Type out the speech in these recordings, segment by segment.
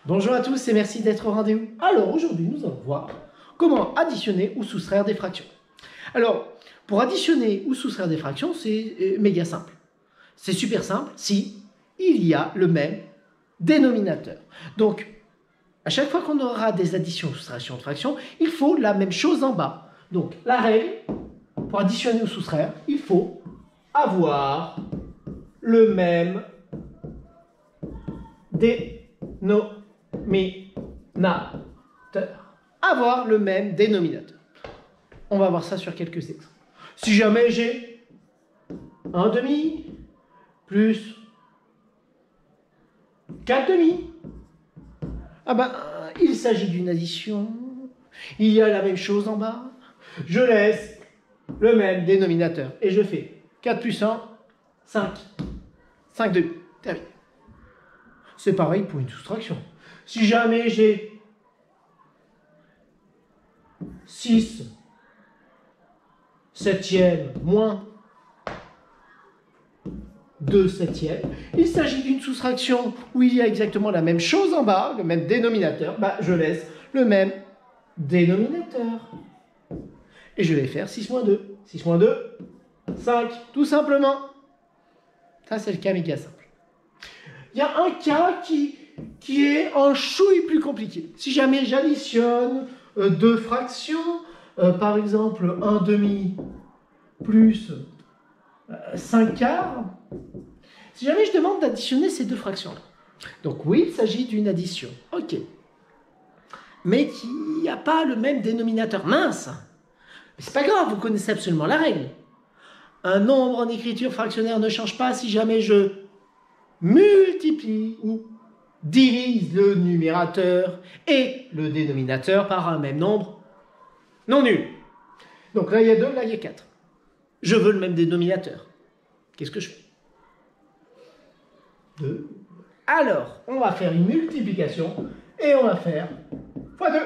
Bonjour à tous et merci d'être au rendez-vous. Alors aujourd'hui nous allons voir comment additionner ou soustraire des fractions. Alors pour additionner ou soustraire des fractions c'est méga simple. C'est super simple si il y a le même dénominateur. Donc à chaque fois qu'on aura des additions ou soustractions de fractions, il faut la même chose en bas. Donc la règle pour additionner ou soustraire, il faut avoir le même dénominateur. Avoir le même dénominateur. On va voir ça sur quelques exemples. Si jamais j'ai 1 demi plus 4 demi, ah ben, il s'agit d'une addition. Il y a la même chose en bas. Je laisse le même dénominateur. Et je fais 4 plus 1, 5. 5 demi. Terminé. C'est pareil pour une soustraction. Si jamais j'ai 6 septièmes moins 2 septièmes, il s'agit d'une soustraction où il y a exactement la même chose en bas, le même dénominateur, bah, je laisse le même dénominateur. Et je vais faire 6 moins 2. 6 moins 2, 5, tout simplement. Ça, c'est le cas méga simple. Il y a un cas qui est un chouille plus compliqué. Si jamais j'additionne deux fractions, par exemple 1 demi plus 5 quarts, si jamais je demande d'additionner ces deux fractions-là, donc oui, il s'agit d'une addition, ok, mais qu'il n'y a pas le même dénominateur, mince, mais c'est pas grave, vous connaissez absolument la règle. Un nombre en écriture fractionnaire ne change pas si jamais je multiplie ou divise le numérateur et le dénominateur par un même nombre non nul. Donc là, il y a 2, là, il y a 4. Je veux le même dénominateur. Qu'est-ce que je fais? 2. Alors, on va faire une multiplication et on va faire x2.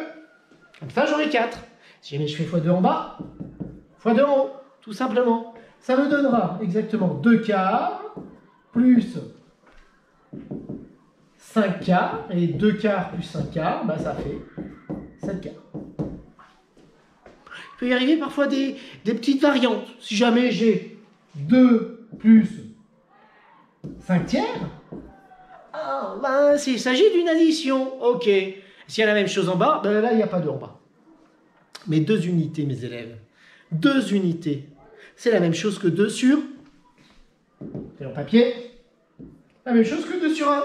Comme ça, j'aurai 4. Si jamais je fais x2 en bas, x2 en haut, tout simplement. Ça me donnera exactement 2 quarts plus 5 quarts, et 2 quarts plus 5 quarts, bah ça fait 7 quarts. Il peut y arriver parfois des petites variantes. Si jamais j'ai 2 plus 5 tiers, ah, ben, il s'agit d'une addition. Ok. S'il y a la même chose en bas, ben là, il n'y a pas 2 en bas. Mais 2 unités, mes élèves. 2 unités. C'est la même chose que 2 sur... C'est en papier. La même chose que 2 sur 1.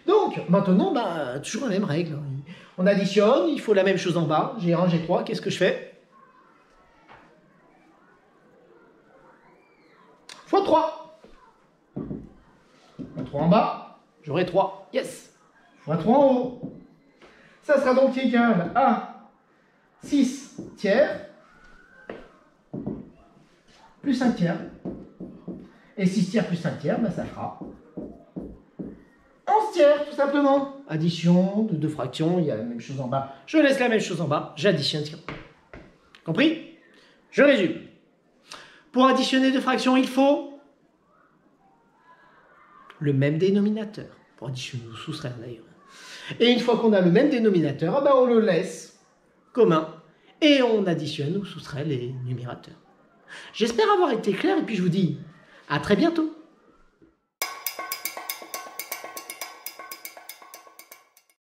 Donc, maintenant, bah, toujours la même règle. On additionne, il faut la même chose en bas. J'ai 1, j'ai 3, qu'est-ce que je fais? Fois 3. Fois 3 en bas, j'aurai 3. Yes. Fois 3 en haut. Ça sera donc égal à 6 tiers plus 5 tiers. Et 6 tiers plus 5 tiers, bah, ça fera 11 tiers, tout simplement. Addition de deux fractions, il y a la même chose en bas. Je laisse la même chose en bas, j'additionne. Compris? Je résume. Pour additionner deux fractions, il faut le même dénominateur. Pour additionner ou soustraire d'ailleurs. Et une fois qu'on a le même dénominateur, eh ben on le laisse commun. Et on additionne ou soustrait les numérateurs. J'espère avoir été clair et puis je vous dis à très bientôt.